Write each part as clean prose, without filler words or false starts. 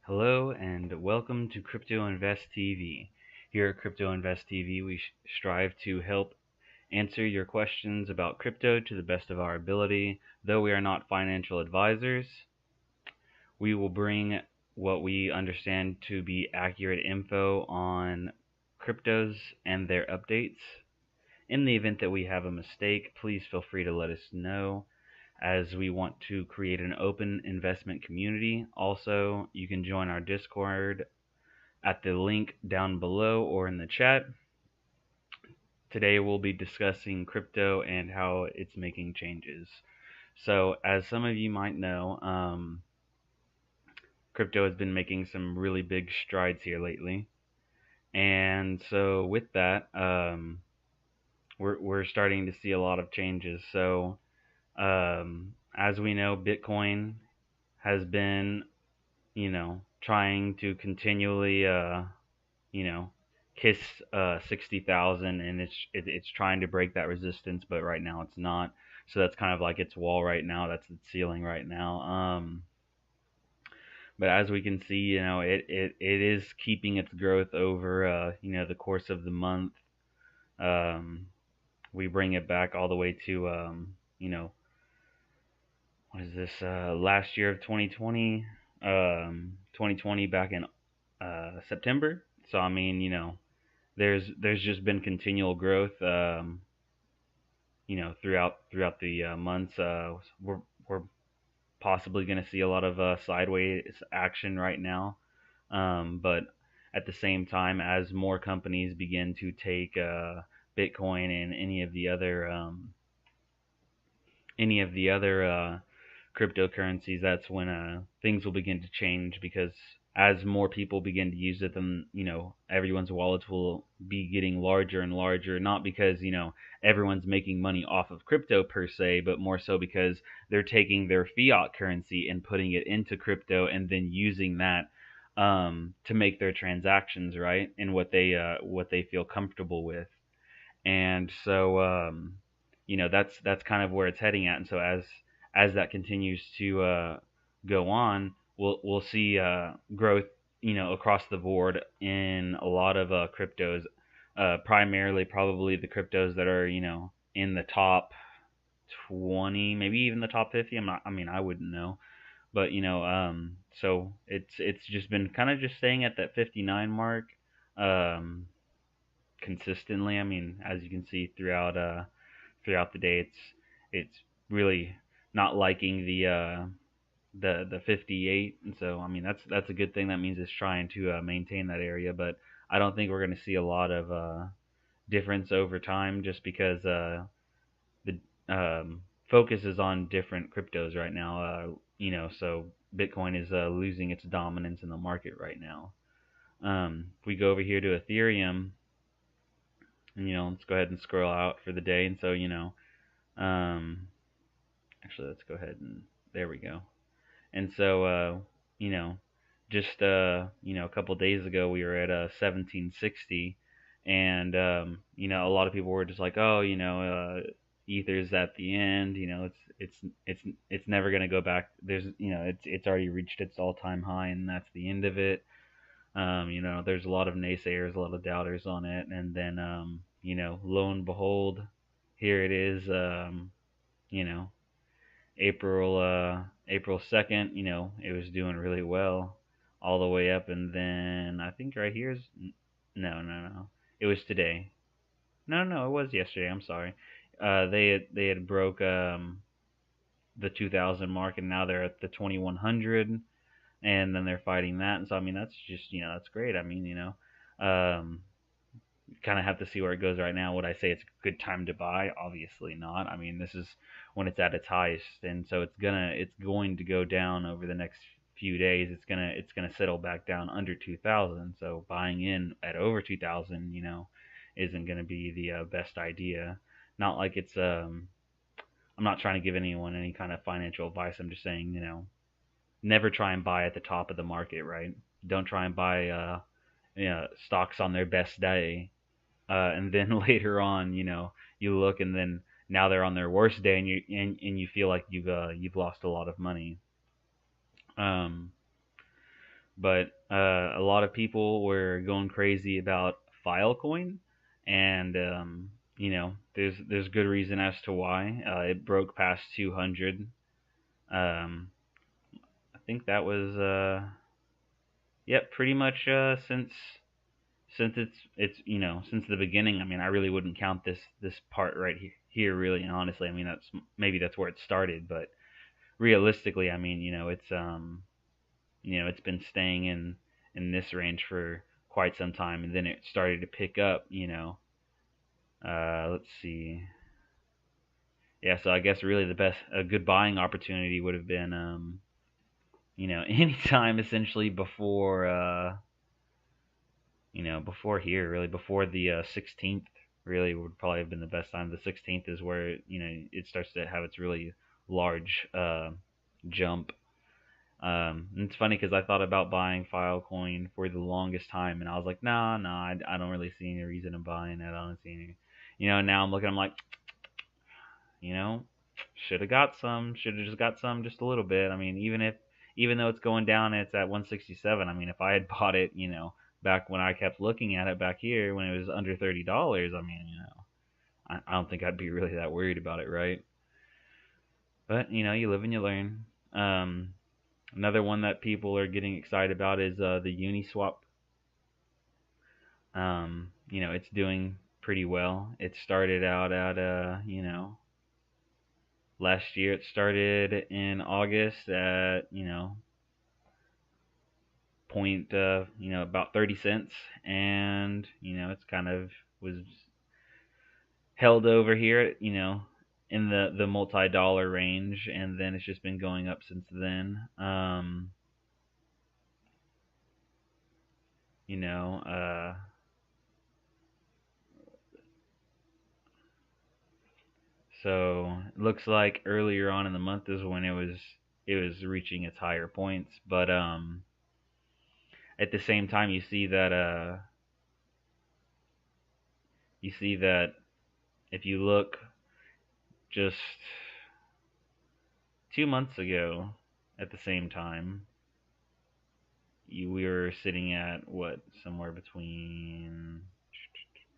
Hello and welcome to Crypto Invest TV. Here at Crypto Invest TV, we strive to help answer your questions about crypto to the best of our ability. Though we are not financial advisors, we will bring what we understand to be accurate info on cryptos and their updates. In the event that we have a mistake, please feel free to let us know as we want to create an open investment community. Also, you can join our Discord at the link down below or in the chat. Today we'll be discussing crypto and how it's making changes. So, as some of you might know, crypto has been making some really big strides here lately. And so, with that, we're starting to see a lot of changes. So, as we know, Bitcoin has been, trying to continually, you know, kiss 60,000, and it's trying to break that resistance, but right now it's not. So that's kind of like its wall right now. That's its ceiling right now. But as we can see, it is keeping its growth over the course of the month. Um, we bring it back all the way to what is this last year of 2020, 2020 back in September. So I mean, there's just been continual growth, throughout the months. We're possibly going to see a lot of sideways action right now, but at the same time, as more companies begin to take Bitcoin and any of the other cryptocurrencies, that's when things will begin to change, because as more people begin to use it, then everyone's wallets will be getting larger and larger. Not because everyone's making money off of crypto per se, but more so because they're taking their fiat currency and putting it into crypto and then using that to make their transactions, right, and what they feel comfortable with. And so that's kind of where it's heading at. And so as that continues to go on, we'll see growth, across the board in a lot of cryptos, primarily probably the cryptos that are in the top 20, maybe even the top 50. I wouldn't know, but so it's just been kind of just staying at that 59 mark um consistently. I mean, as you can see throughout the day, it's really not liking the 58, and so I mean that's a good thing. That means it's trying to maintain that area, but I don't think we're going to see a lot of difference over time, just because the focus is on different cryptos right now. So Bitcoin is losing its dominance in the market right now. If we go over here to Ethereum, and let's go ahead and scroll out for the day. And so um, actually, let's go ahead and there we go. And so you know just a couple days ago we were at 1760, and a lot of people were just like, oh, ether's at the end. It's never going to go back. It's already reached its all-time high, and that's the end of it. There's a lot of naysayers, a lot of doubters on it, and then lo and behold, here it is. You know, April 2nd. It was doing really well all the way up, and then I think right here's no, no, no. It was today. No, no, it was yesterday. I'm sorry. They had broke the 2,000 mark, and now they're at the 2,100, and then they're fighting that. And so I mean that's just that's great. I mean um, kind of have to see where it goes right now. Would I say it's a good time to buy? Obviously not. I mean, this is when it's at its highest, and so it's going to go down over the next few days. It's gonna settle back down under 2,000. So buying in at over 2,000, isn't gonna be the best idea. Not like it's I'm not trying to give anyone any kind of financial advice. I'm just saying, never try and buy at the top of the market, right? Don't try and buy stocks on their best day, and then later on, you look, and then now they're on their worst day, and you feel like you've lost a lot of money. Um, But a lot of people were going crazy about Filecoin, and there's good reason as to why. It broke past 200. Um, I think that was yep, pretty much since it's since the beginning. I mean, I really wouldn't count this part right here really, and honestly. I mean, that's where it started, but realistically, I mean, it's been staying in this range for quite some time, and then it started to pick up. Let's see. Yeah, so I guess really a good buying opportunity would have been, any time essentially before, before here, really before the 16th, really would probably have been the best time. The 16th is where it starts to have its really large jump. And it's funny because I thought about buying Filecoin for the longest time, and I was like, nah, I don't really see any reason in buying it. I don't see any, now I'm looking, I'm like, you know, should have got some, should have just got some, just a little bit. I mean, even though it's going down, it's at 167. I mean, if I had bought it, back when I kept looking at it back here when it was under $30, I mean, I don't think I'd be really that worried about it, right? But you live and you learn. Another one that people are getting excited about is the Uniswap. It's doing pretty well. It started out at last year. It started in August at about 30 cents, and it's kind of was held over here, in the multi-dollar range, and then it's just been going up since then. You know, so it looks like earlier on in the month is when it was reaching its higher points, but at the same time you see that if you look just 2 months ago at the same time, we were sitting at what, somewhere between,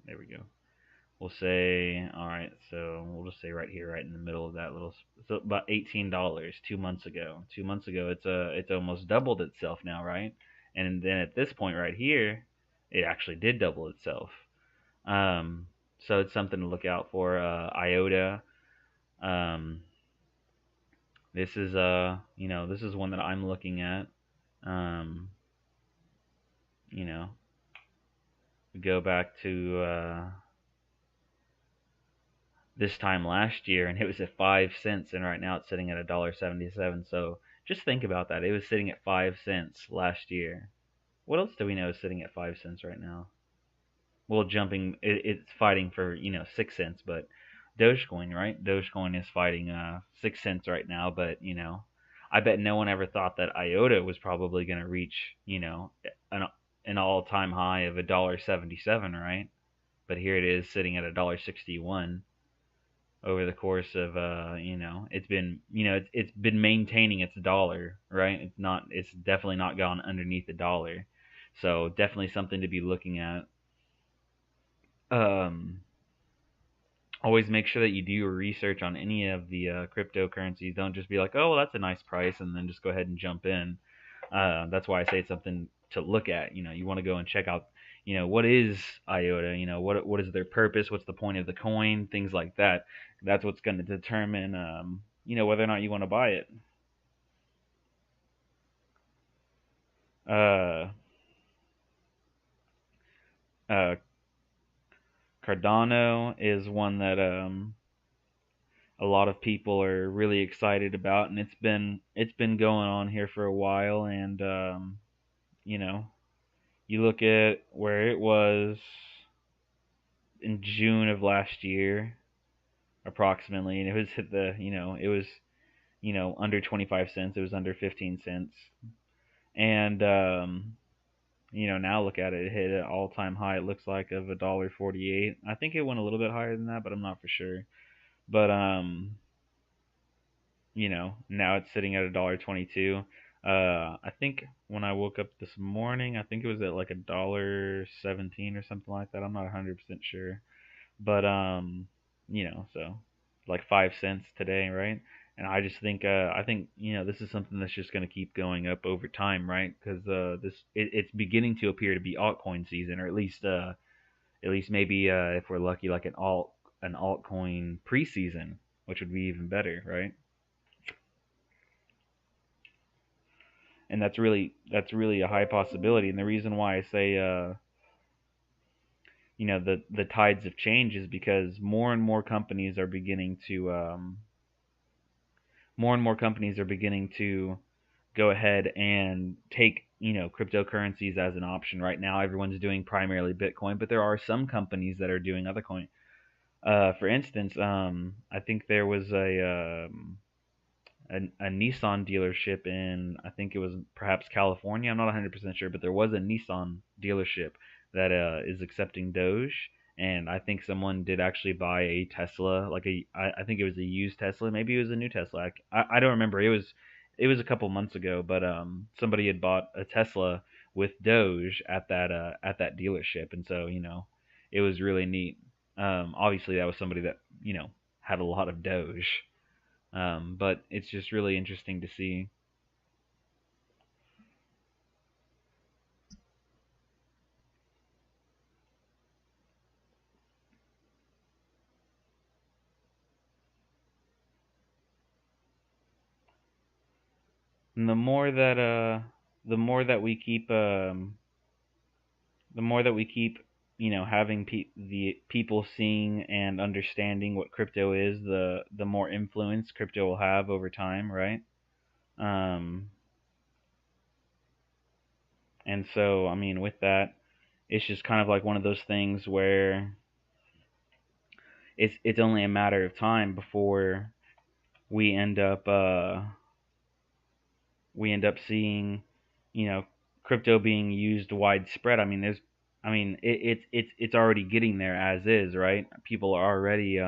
there we go, we'll say, all right, so we'll just say right here, right in the middle of that little, so about $18 2 months ago. 2 months ago, it's almost doubled itself now, right? And then at this point right here, it actually did double itself. um so it's something to look out for. IOTA, um this is one that I'm looking at. um you know go back to this time last year, and it was at 5 cents, and right now it's sitting at $1.77. So just think about that. It was sitting at 5 cents last year. What else do we know is sitting at 5 cents right now? Well, it's fighting for 6 cents, but Dogecoin, right? Dogecoin is fighting 6 cents right now, but I bet no one ever thought that IOTA was probably going to reach an an all time high of $1.77, right? But here it is sitting at $1.61 over the course of it's been maintaining its dollar, right? It's definitely not gone underneath the dollar. So definitely something to be looking at. um Always make sure that you do your research on any of the cryptocurrencies. Don't just be like, oh, well, that's a nice price, and then just go ahead and jump in. That's why I say it's something to look at. You want to go and check out, what is IOTA? What is their purpose? What's the point of the coin? Things like that. That's what's going to determine, whether or not you want to buy it. Uh, uh, Cardano is one that a lot of people are really excited about, and it's been going on here for a while. And you know, you look at where it was in June of last year, approximately, and it was hit the it was under 25 cents. It was under 15 cents, and now look at it. It hit an all-time high. It looks like of $1.48. I think it went a little bit higher than that, but I'm not for sure. But now it's sitting at $1.22. I think when I woke up this morning, I think it was at like $1.17 or something like that. I'm not 100% sure, but so like 5 cents today, right? And I just think I think this is something that's just going to keep going up over time, right? Because it's beginning to appear to be altcoin season, or at least maybe if we're lucky, like an altcoin preseason, which would be even better, right? And that's really a high possibility. And the reason why I say the tides of change is because more and more companies are beginning to go ahead and take cryptocurrencies as an option. Right now everyone's doing primarily Bitcoin, but there are some companies that are doing other coin. For instance, I think there was a Nissan dealership in, I think it was perhaps California. I'm not 100% sure, but there was a Nissan dealership that is accepting Doge, and I think someone did actually buy a Tesla, like I think it was a used Tesla, maybe it was a new Tesla. I don't remember. It was a couple months ago, but somebody had bought a Tesla with Doge at that dealership, and so it was really neat. Obviously that was somebody that had a lot of Doge. But it's just really interesting to see. And the more that we keep the more that we keep having the people seeing and understanding what crypto is, the more influence crypto will have over time, right? Um, and so I mean, with that, it's just kind of like one of those things where it's only a matter of time before we end up uh we end up seeing, you know, crypto being used widespread. I mean, it's already getting there as is, right? People are already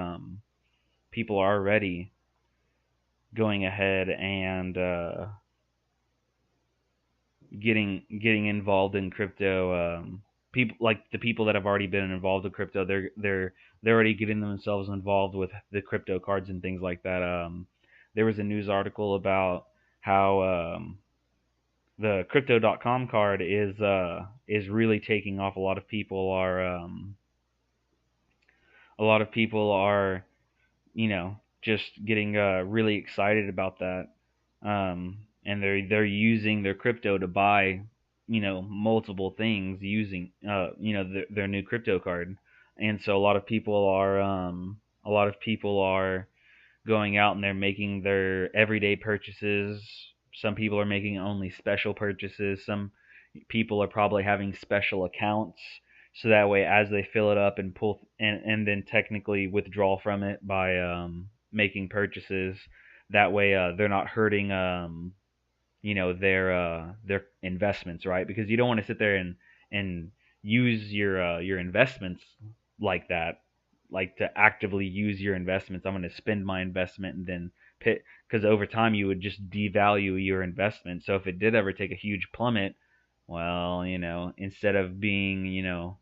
going ahead and getting involved in crypto. People like the people that have already been involved in crypto, they're already getting themselves involved with the crypto cards and things like that. There was a news article about how the crypto.com card is really taking off. A lot of people are just getting really excited about that. And they're using their crypto to buy multiple things using their new crypto card. And so a lot of people are going out and they're making their everyday purchases. Some people are making only special purchases. Some people are probably having special accounts so that way as they fill it up and pull and then technically withdraw from it by making purchases, that way they're not hurting their investments, right? Because you don't want to sit there and use your investments like that, like to actively use your investments. I'm going to spend my investment and then pit, because over time you would just devalue your investment. So if it did ever take a huge plummet, well, instead of being,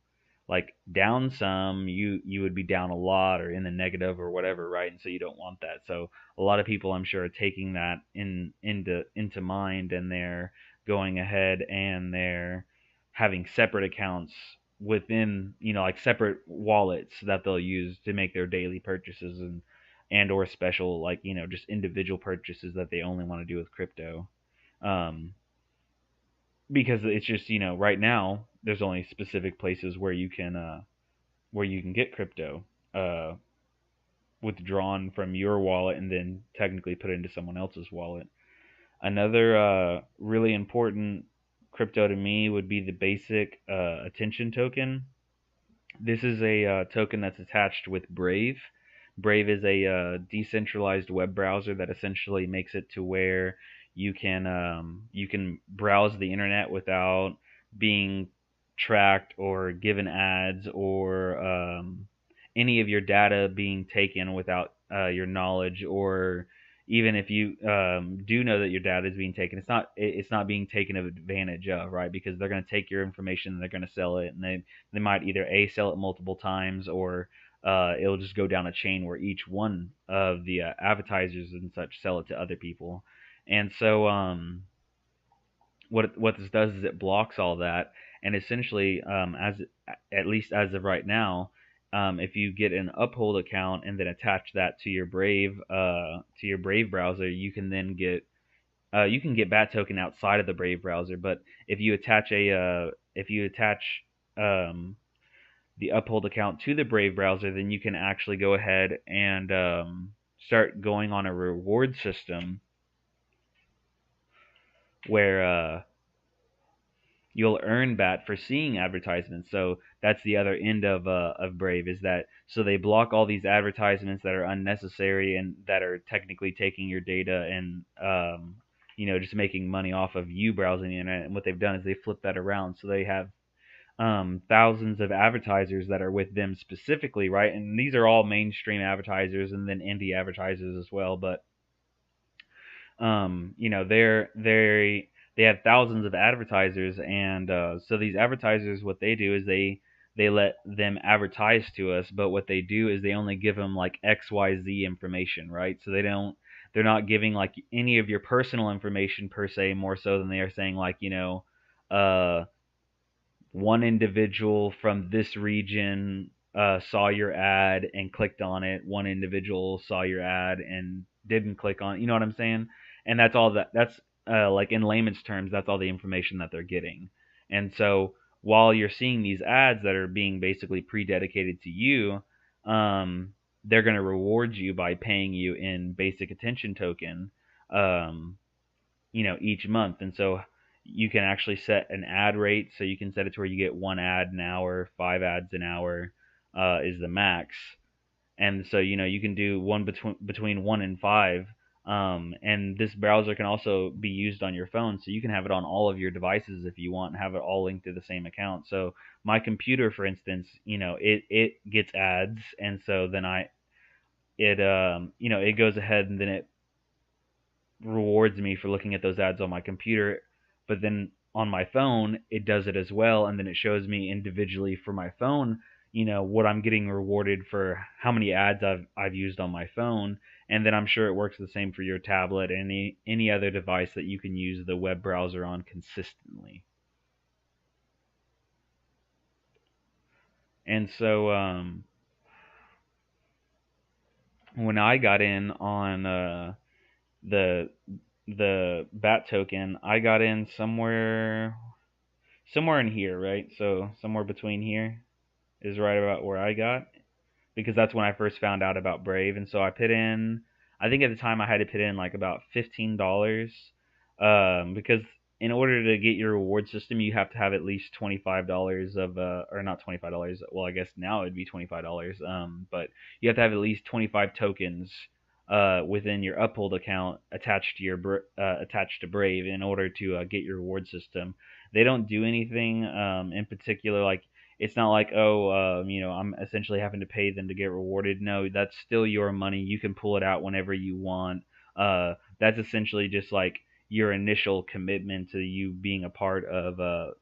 like down some, you would be down a lot or in the negative or whatever, right? And so you don't want that. So a lot of people, I'm sure, are taking that into mind, and they're going ahead and they're having separate accounts within, like separate wallets that they'll use to make their daily purchases and or special, like just individual purchases that they only want to do with crypto. Um, because it's just right now there's only specific places where you can get crypto uh withdrawn from your wallet and then technically put it into someone else's wallet. Another really important crypto to me would be the basic attention token. This is a token that's attached with Brave. Brave is a decentralized web browser that essentially makes it to where you can browse the internet without being tracked or given ads or any of your data being taken without your knowledge, or even if you do know that your data is being taken, it's not being taken advantage of, right? Because they're going to take your information and they're going to sell it, and they might either a sell it multiple times, or it'll just go down a chain where each one of the advertisers and such sell it to other people. And so what this does is it blocks all that, and essentially, as at least as of right now, if you get an Uphold account and then attach that to your Brave browser, you can get Bat token outside of the Brave browser. But if you attach um, the Uphold account to the Brave browser, then you can actually go ahead and start going on a reward system where you'll earn Bat for seeing advertisements. So that's the other end of Brave, is that so they block all these advertisements that are unnecessary and that are technically taking your data and just making money off of you browsing the internet. And what they've done is they flip that around, so they have thousands of advertisers that are with them specifically, right? And these are all mainstream advertisers and then indie advertisers as well, but they have thousands of advertisers, and so these advertisers, what they do is they let them advertise to us, but what they do is they only give them like XYZ information, right? So they're not giving like any of your personal information per se, more so than they are saying like, uh one individual from this region saw your ad and clicked on it. One individual saw your ad and didn't click on it. You know what I'm saying? And that's all that. That's like in layman's terms, that's all the information that they're getting. And so while you're seeing these ads that are being basically pre-dedicated to you, they're going to reward you by paying you in basic attention token, um, each month. And so you can actually set an ad rate. So you can set it to where you get one ad an hour, 5 ads an hour is the max. And so you can do one between 1 and 5. And this browser can also be used on your phone, so you can have it on all of your devices if you want, and have it all linked to the same account. So my computer, for instance, it gets ads, and so then it goes ahead and then it rewards me for looking at those ads on my computer, but then on my phone it does it as well, and then it shows me individually for my phone, what I'm getting rewarded for how many ads I've used on my phone. And then I'm sure it works the same for your tablet and any other device that you can use the web browser on consistently. And so when I got in on the the bat token, I got in somewhere in here, right? So somewhere between here is right about where I got, because that's when I first found out about Brave. And so I put in, I think at the time I had to put in like about $15, because in order to get your reward system, you have to have at least $25 of, or not $25. Well, I guess now it'd be $25. But you have to have at least 25 tokens, within your Uphold account attached to attached to Brave in order to get your reward system. They don't do anything in particular, like it's not like, oh, I'm essentially having to pay them to get rewarded. No, that's still your money. You can pull it out whenever you want. That's essentially just like your initial commitment to you being a part of the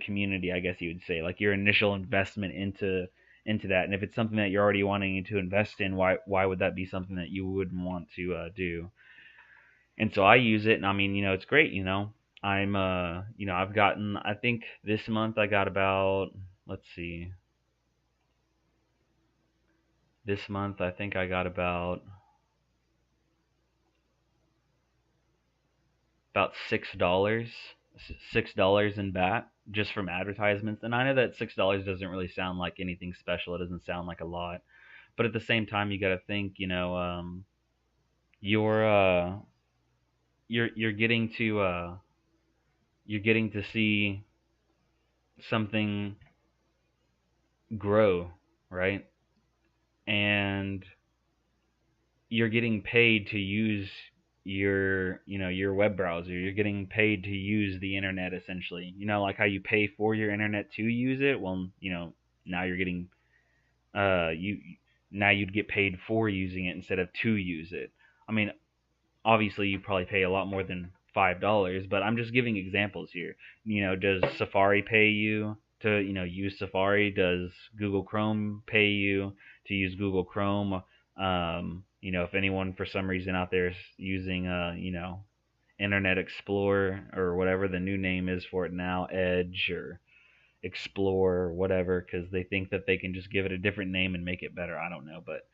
community, I guess you would say, like your initial investment into that. And if it's something that you're already wanting to invest in, why would that be something that you wouldn't want to do? And so I use it, and I mean, it's great. I've gotten, I think this month I got about, let's see, this month I think I got about $6 in bat just from advertisements. And I know that $6 doesn't really sound like anything special. It doesn't sound like a lot, but at the same time, you got to think, you're you're getting to see something grow, right? And you're getting paid to use your web browser. You're getting paid to use the internet, essentially. Like how you pay for your internet to use it. Well, now you're getting you now you'd get paid for using it instead of to use it. I mean, obviously you probably pay a lot more than $5, but I'm just giving examples here. Does Safari pay you to, use Safari? Does Google Chrome pay you to use Google Chrome? If anyone for some reason out there is using, Internet Explorer or whatever the new name is for it now, Edge or Explore or whatever, because they think that they can just give it a different name and make it better. I don't know, but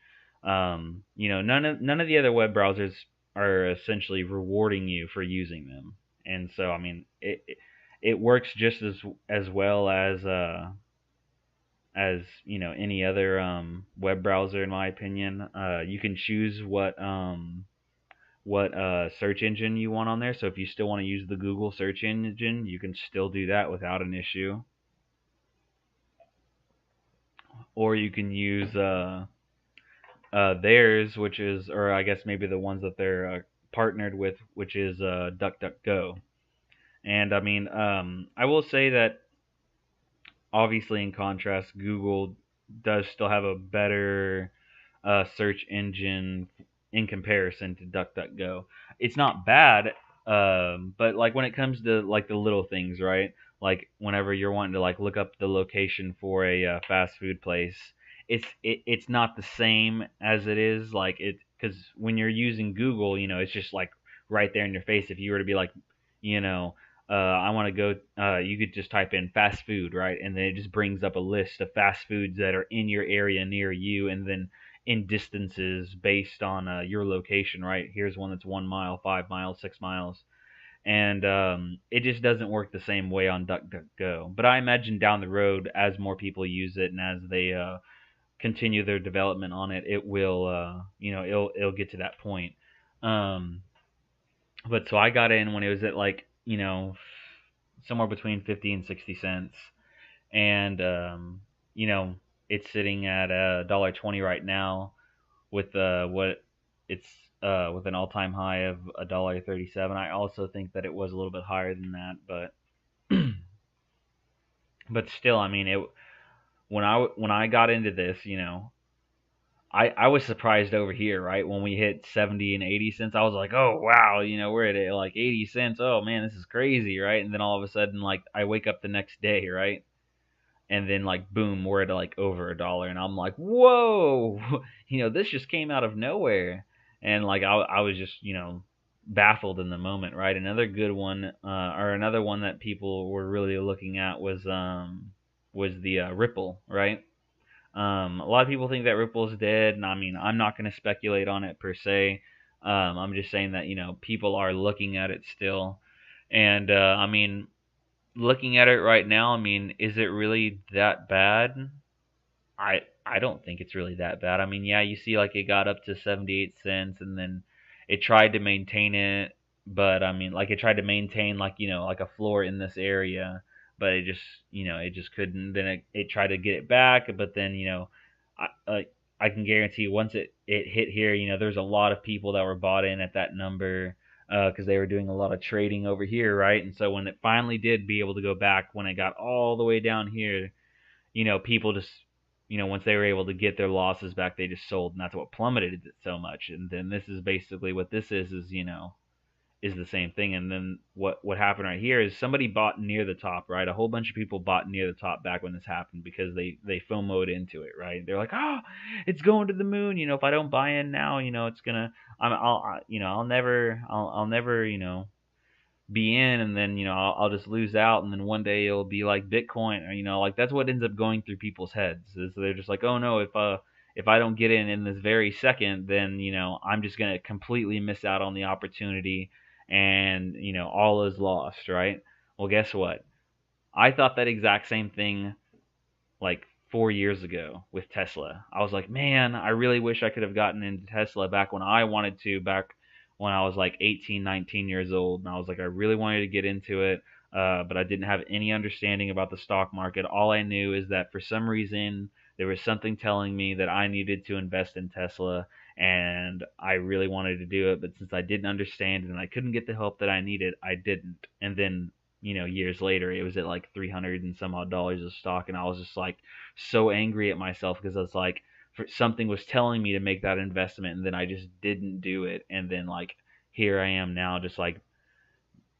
none of the other web browsers are essentially rewarding you for using them, and so I mean it works just as well as any other web browser in my opinion. You can choose what search engine you want on there. So if you still want to use the Google search engine, you can still do that without an issue. Or you can use theirs, which is, or I guess maybe the ones that they're partnered with, which is DuckDuckGo. And I mean, I will say that obviously, in contrast, Google does still have a better search engine in comparison to DuckDuckGo. It's not bad, but like when it comes to like the little things, right? Like whenever you're wanting to like look up the location for a fast food place, it's not the same as it is like it because when you're using Google, it's just like right there in your face. If you were to be like, you know, I want to go, you could just type in fast food, right? And then it just brings up a list of fast foods that are in your area near you, and then in distances based on your location, right? Here's one that's 1 mile, 5 miles, 6 miles, and it just doesn't work the same way on DuckDuckGo. But I imagine down the road, as more people use it and as they continue their development on it, it will, it'll get to that point. Um, but so I got in when it was at like, somewhere between 50 and 60 cents, and you know, it's sitting at $1.20 right now with what it's with an all-time high of $1.37. I also think that it was a little bit higher than that, but still, I mean, it when I got into this, I was surprised over here, right? When we hit 70 and 80 cents, I was like, oh wow, we're at like 80 cents. Oh man, this is crazy, right? And then all of a sudden, like I wake up the next day, right? And then like boom, we're at like over $1, and I'm like, whoa, this just came out of nowhere, and like I was just baffled in the moment, right? Another good one, or another one that people were really looking at was the Ripple, right? A lot of people think that Ripple's dead, and I mean, I'm not going to speculate on it per se. I'm just saying that people are looking at it still, and I mean, looking at it right now, I mean, is it really that bad? I don't think it's really that bad. I mean, yeah, you see, like it got up to 78 cents, and then it tried to maintain it, but I mean, like it tried to maintain like like a floor in this area, but it just couldn't. Then it tried to get it back, but then I can guarantee once it hit here, there's a lot of people that were bought in at that number because they were doing a lot of trading over here, right? And so when it finally did be able to go back, when it got all the way down here, people just, once they were able to get their losses back, they just sold, and that's what plummeted it so much. And then this is basically what this is is the same thing. And then what happened right here is somebody bought near the top, right? A whole bunch of people bought near the top back when this happened because they FOMO'd into it, right? They're like, oh, it's going to the moon. If I don't buy in now, it's gonna, I'll never, be in, and then I'll just lose out, and then one day it'll be like Bitcoin, or like that's what ends up going through people's heads, is they're just like, oh no, if I don't get in this very second, then I'm just gonna completely miss out on the opportunity, and all is lost, right? Well, guess what? I thought that exact same thing like 4 years ago with Tesla. I was like, man, I really wish I could have gotten into Tesla back when I wanted to, back when I was like 18, 19 years old. And I was like, I really wanted to get into it, but I didn't have any understanding about the stock market. All I knew is that for some reason, there was something telling me that I needed to invest in Tesla, and I really wanted to do it. But since I didn't understand and I couldn't get the help that I needed, I didn't. And then years later, it was at like 300 and some odd dollars of stock, and I was just like so angry at myself because I was like, something was telling me to make that investment, and then I just didn't do it, and then like here I am now, just like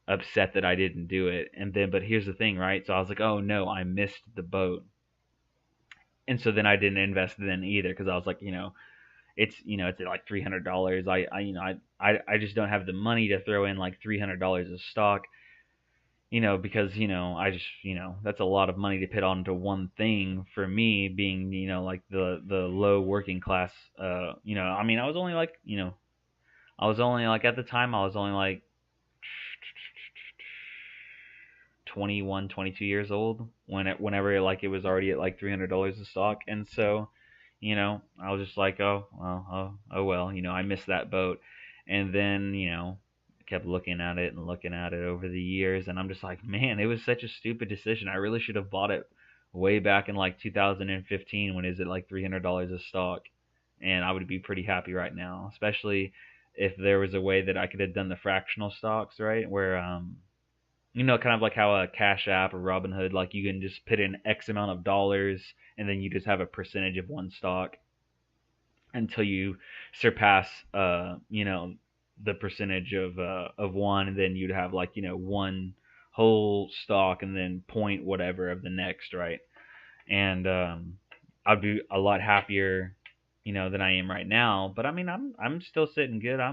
upset that I didn't do it. And then, but here's the thing, right? So I was like, oh no, I missed the boat, and so then I didn't invest then either because I was like, it's at like $300. I just don't have the money to throw in like $300 of stock, because I just that's a lot of money to put onto one thing for me being like the low working class. I mean, I was only like at the time I was only like 21, 22 years old whenever like it was already at like $300 a stock, and so I was just like, oh well, oh well, I missed that boat, and then kept looking at it and looking at it over the years, and I'm just like, man, it was such a stupid decision. I really should have bought it way back in like 2015 when it was at like $300 a stock, and I would be pretty happy right now, especially if there was a way that I could have done the fractional stocks, right, where kind of like how a Cash App or Robinhood, like you can just put in X amount of dollars and then you just have a percentage of one stock until you surpass, the percentage of one, and then you'd have like, one whole stock and then point whatever of the next, right? And I'd be a lot happier, than I am right now. But I mean, I'm still sitting good. I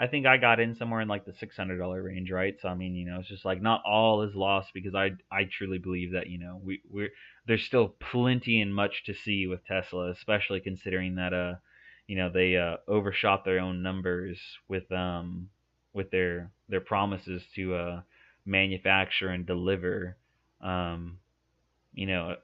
think I got in somewhere in like the $600 range, right? So I mean, it's just like not all is lost because I truly believe that we're there's still plenty and much to see with Tesla, especially considering that they overshot their own numbers with their promises to manufacture and deliver um you know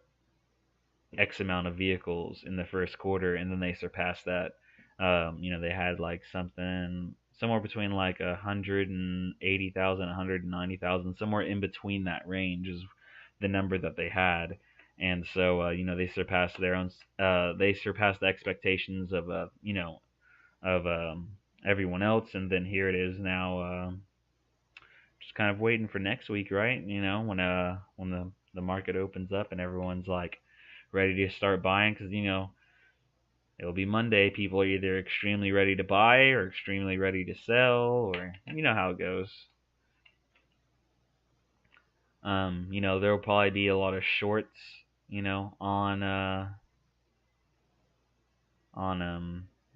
X amount of vehicles in the first quarter, and then they surpassed that. They had like something somewhere between like 180,000, 190,000, somewhere in between that range is the number that they had, and so they surpassed their own. They surpassed the expectations of everyone else, and then here it is now. Just kind of waiting for next week, right? When the market opens up and everyone's like ready to start buying, because it'll be Monday. People are either extremely ready to buy or extremely ready to sell, or you know how it goes. There'll probably be a lot of shorts, on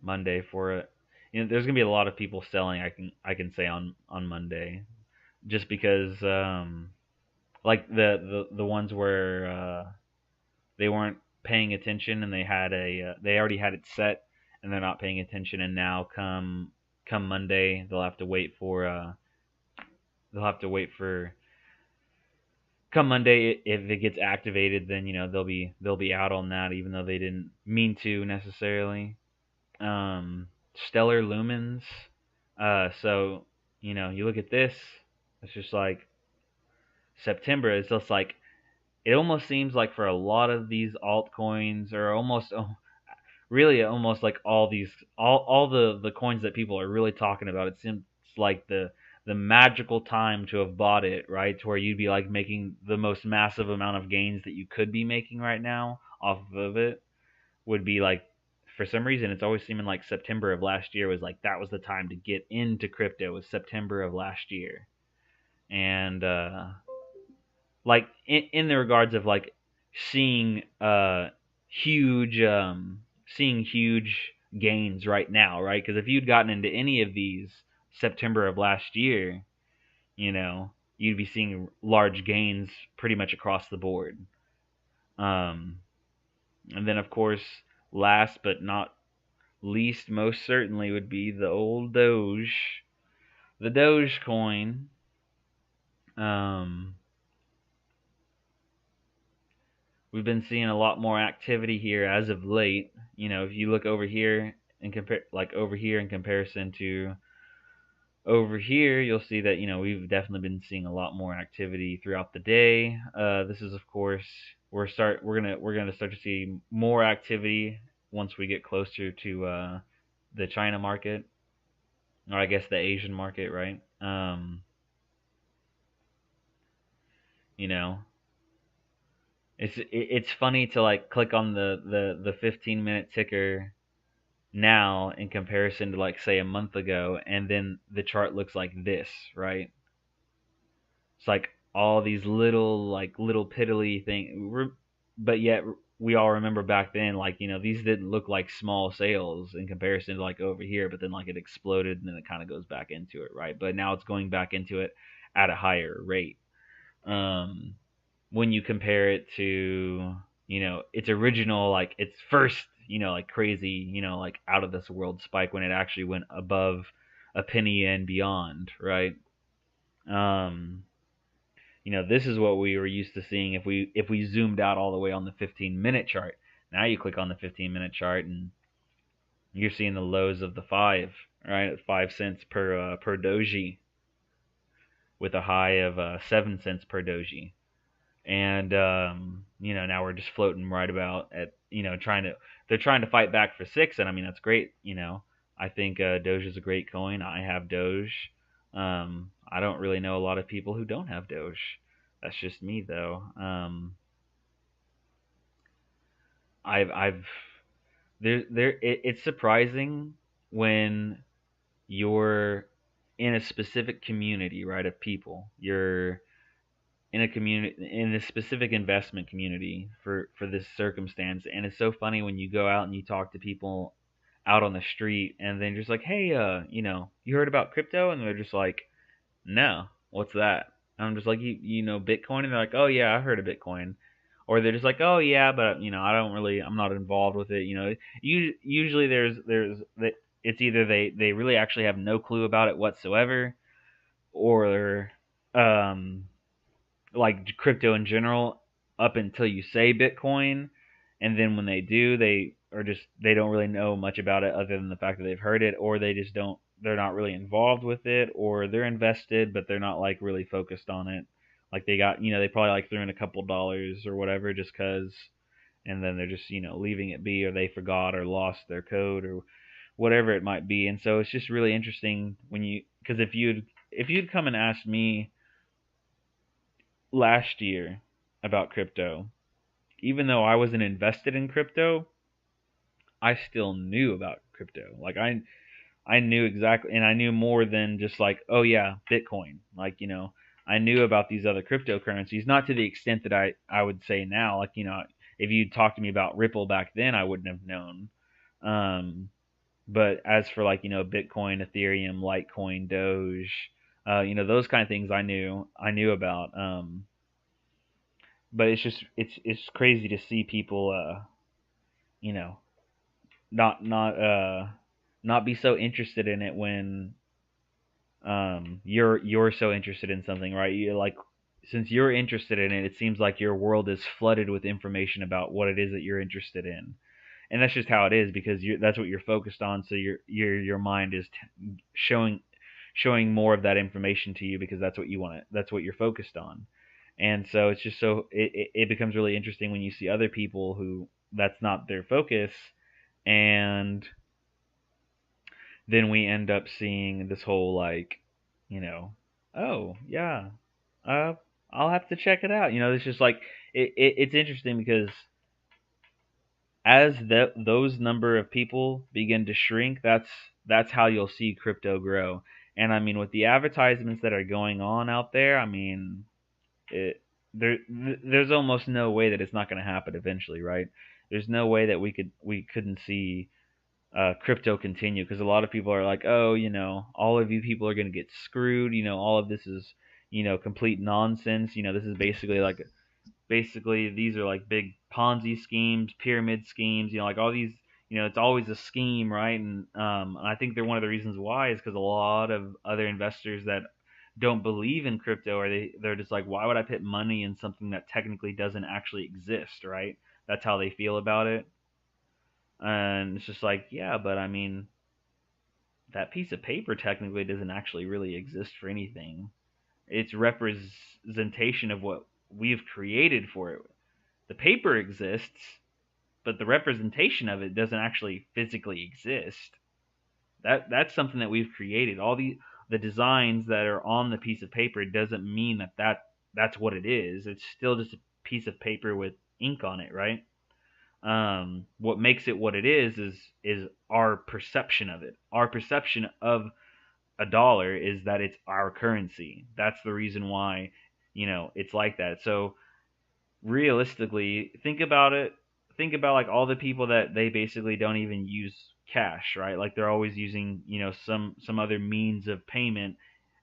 Monday for it. There's gonna be a lot of people selling. I can say on Monday, just because like the ones where they weren't paying attention and they already had it set and they're not paying attention, and now come Monday they'll have to wait for come Monday. If it gets activated, then they'll be out on that even though they didn't mean to necessarily. Stellar lumens. So you look at this, it's just like September. It's just like it almost seems like for a lot of these altcoins, or almost really almost like all the coins that people are really talking about, it seems like the magical time to have bought it, right? To where you'd be like making the most massive amount of gains that you could be making right now off of it would be like, for some reason it's always seeming like September of last year was like that was the time to get into crypto, was September of last year. And like in the regards of like seeing huge seeing huge gains right now, right? Because if you'd gotten into any of these September of last year, you'd be seeing large gains pretty much across the board. um and then of course, last but not least, most certainly would be the old Doge, the Dogecoin. um we've been seeing a lot more activity here as of late. If you look over here and compare, like over here in comparison to over here, you'll see that we've definitely been seeing a lot more activity throughout the day. This is, of course, we're gonna start to see more activity once we get closer to the China market, or I guess the Asian market, right? You know, It's funny to like click on the 15-minute ticker now in comparison to like say a month ago, and then the chart looks like this, right? It's like all these little piddly things, but yet we all remember back then, like, these didn't look like small sales in comparison to like over here, but then like it exploded and then it kind of goes back into it, right? But now it's going back into it at a higher rate. Um, when you compare it to, its original, like its first, like crazy, like out of this world spike when it actually went above a penny and beyond, right? Um, this is what we were used to seeing if we zoomed out all the way on the 15-minute chart. Now you click on the 15-minute chart and you're seeing the lows of the five, right? At 5 cents per doji, with a high of 7 cents per doji. And now we're just floating right about at, they're trying to fight back for 6, and I mean that's great. I think Doge is a great coin. I have Doge. I don't really know a lot of people who don't have Doge. That's just me though. I've it's surprising when you're in a specific community, right, of people. You're in a community, in a specific investment community for this circumstance, and it's so funny when you go out and you talk to people out on the street, and then just like, hey, you heard about crypto? And they're just like, no, what's that? And I'm just like, you know Bitcoin? And they're like, oh yeah, I heard of Bitcoin. Or they're just like, oh yeah, but I'm not involved with it. Usually it's either they really actually have no clue about it whatsoever, or um like crypto in general up until you say Bitcoin, and then when they do, they don't really know much about it other than the fact that they've heard it, or they're not really involved with it, or they're invested but they're not like really focused on it. Like they probably like threw in a couple dollars or whatever just cuz, and then they're just leaving it be, or they forgot or lost their code or whatever it might be. And so it's just really interesting because if you'd come and asked me last year about crypto, even though I wasn't invested in crypto, I still knew about crypto. Like I knew exactly, and I knew more than just like, oh yeah, Bitcoin. Like, I knew about these other cryptocurrencies, not to the extent that I would say now. Like, if you talked to me about Ripple back then, I wouldn't have known. Um, but as for like, Bitcoin, Ethereum, Litecoin, Doge, those kind of things I knew about. But it's crazy to see people you know not not uh not be so interested in it when you're so interested in something, right? You like, since you're interested in it, it seems like your world is flooded with information about what it is that you're interested in. And that's just how it is, because that's what you're focused on, so your mind is showing more of that information to you because that's what you're focused on. And so it's just it becomes really interesting when you see other people who that's not their focus, and then we end up seeing this whole like, you know, oh yeah, uh, I'll have to check it out. It's just like it's interesting because as those number of people begin to shrink, that's how you'll see crypto grow. And I mean, with the advertisements that are going on out there, I mean, it there's almost no way that it's not going to happen eventually, right? There's no way that we couldn't see crypto continue, because a lot of people are like, oh, all of you people are going to get screwed. All of this is complete nonsense. This is basically these are like big Ponzi schemes, pyramid schemes. Like all these. It's always a scheme, right? And I think they're one of the reasons why is because a lot of other investors that don't believe in crypto, or they're just like, why would I put money in something that technically doesn't actually exist, right? That's how they feel about it. And it's just like, yeah, but I mean, that piece of paper technically doesn't actually really exist for anything. It's representation of what we've created for it. The paper exists, but the representation of it doesn't actually physically exist. That's something that we've created. All the designs that are on the piece of paper doesn't mean that's what it is. It's still just a piece of paper with ink on it, right? What makes it what it is our perception of it. Our perception of a dollar is that it's our currency. That's the reason why, it's like that. So realistically, think about it. Think about like all the people that they basically don't even use cash, right? Like they're always using, some other means of payment,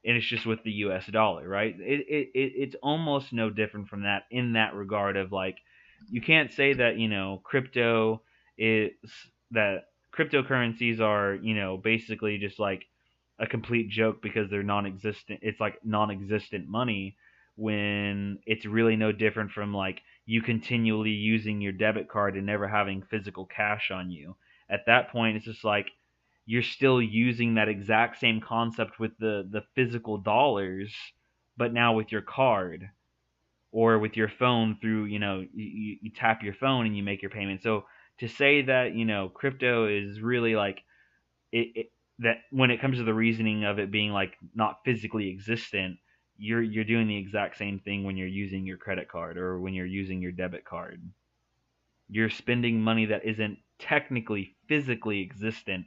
and it's just with the U.S. dollar, right? It's almost no different from that in that regard of like, you can't say that is that cryptocurrencies are basically just like a complete joke because they're non-existent. It's like non-existent money when it's really no different from like you continually using your debit card and never having physical cash on you. At that point, it's just like you're still using that exact same concept with the physical dollars, but now with your card or with your phone through, you tap your phone and you make your payment. So to say that, crypto is really like that when it comes to the reasoning of it being like not physically existent, you're doing the exact same thing when you're using your credit card or when you're using your debit card. You're spending money that isn't technically physically existent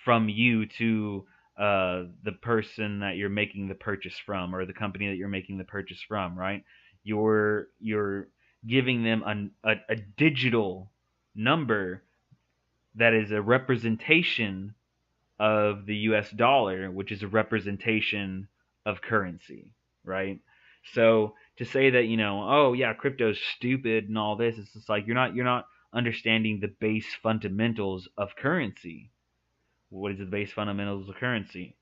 from you to the person that you're making the purchase from or the company that you're making the purchase from, right? You're giving them a digital number that is a representation of the US dollar, which is a representation of currency, right? So to say that, oh yeah, crypto's stupid and all this, it's just like you're not understanding the base fundamentals of currency. What is the base fundamentals of currency?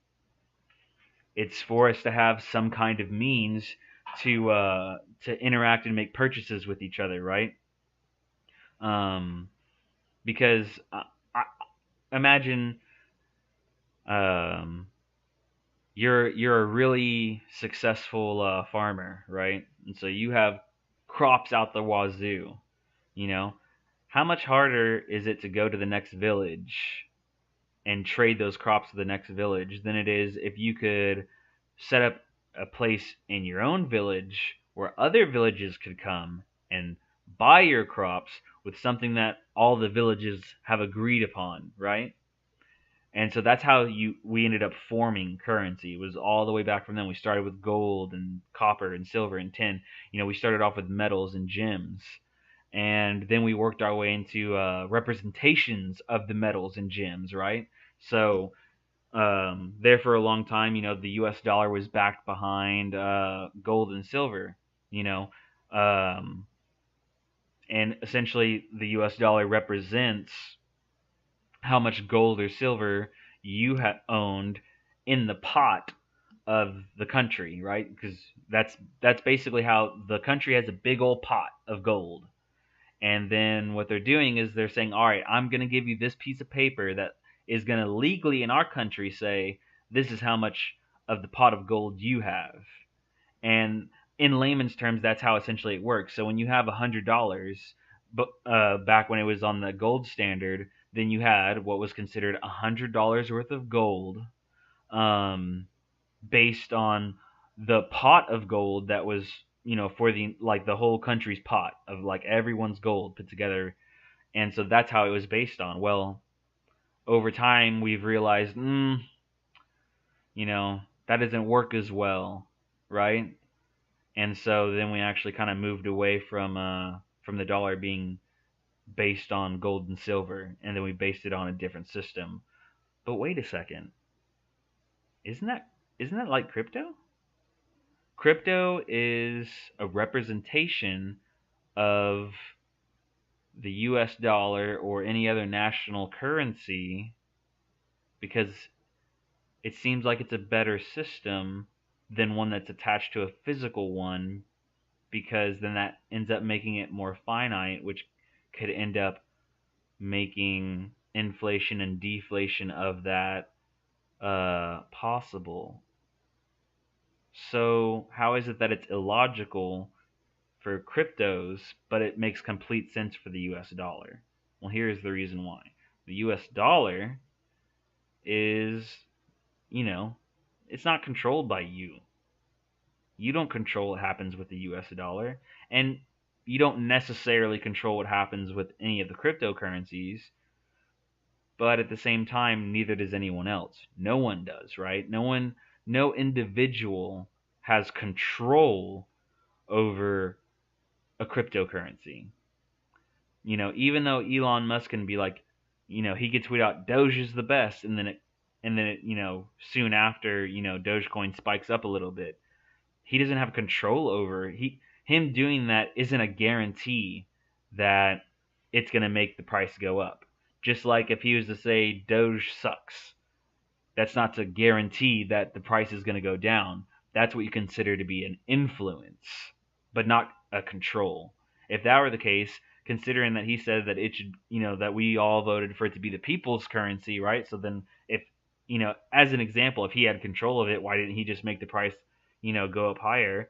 It's for us to have some kind of means to interact and make purchases with each other, right? Um, because I imagine um, you're a really successful farmer, right? And so you have crops out the wazoo. You know, how much harder is it to go to the next village and trade those crops to the next village than it is if you could set up a place in your own village where other villages could come and buy your crops with something that all the villages have agreed upon, right? And so that's how we ended up forming currency. It was all the way back from then. We started with gold and copper and silver and tin. We started off with metals and gems, and then we worked our way into representations of the metals and gems, right? So there for a long time, the U.S. dollar was backed behind gold and silver, you know, um, and essentially the U.S. dollar represents how much gold or silver you have owned in the pot of the country, right? Because that's basically how the country has a big old pot of gold. And then what they're doing is they're saying, all right, I'm going to give you this piece of paper that is going to legally in our country say this is how much of the pot of gold you have. And in layman's terms, that's how essentially it works. So when you have $100, but back when it was on the gold standard, then you had what was considered $100 worth of gold, um, based on the pot of gold that was for the whole country's pot of like everyone's gold put together. And so that's how it was based on. Well, over time we've realized that doesn't work as well, right? And so then we actually kind of moved away from the dollar being based on gold and silver, and then we based it on a different system. But wait a second, isn't that like crypto? Crypto is a representation of the US dollar or any other national currency because it seems like it's a better system than one that's attached to a physical one, because then that ends up making it more finite, which could end up making inflation and deflation of that possible. So how is it that it's illogical for cryptos, but it makes complete sense for the US dollar? Well, here's the reason why. The US dollar is, it's not controlled by you. You don't control what happens with the US dollar. And you don't necessarily control what happens with any of the cryptocurrencies, but at the same time, neither does anyone else. No one does, right? No individual has control over a cryptocurrency. Even though Elon Musk can be like, he could tweet out Doge is the best, and then it, soon after, Dogecoin spikes up a little bit. He doesn't have control over him doing that isn't a guarantee that it's going to make the price go up. Just like if he was to say Doge sucks, that's not to guarantee that the price is going to go down. That's what you consider to be an influence, but not a control. If that were the case, considering that he said that it should, that we all voted for it to be the people's currency, right? So then if, as an example, if he had control of it, why didn't he just make the price, go up higher?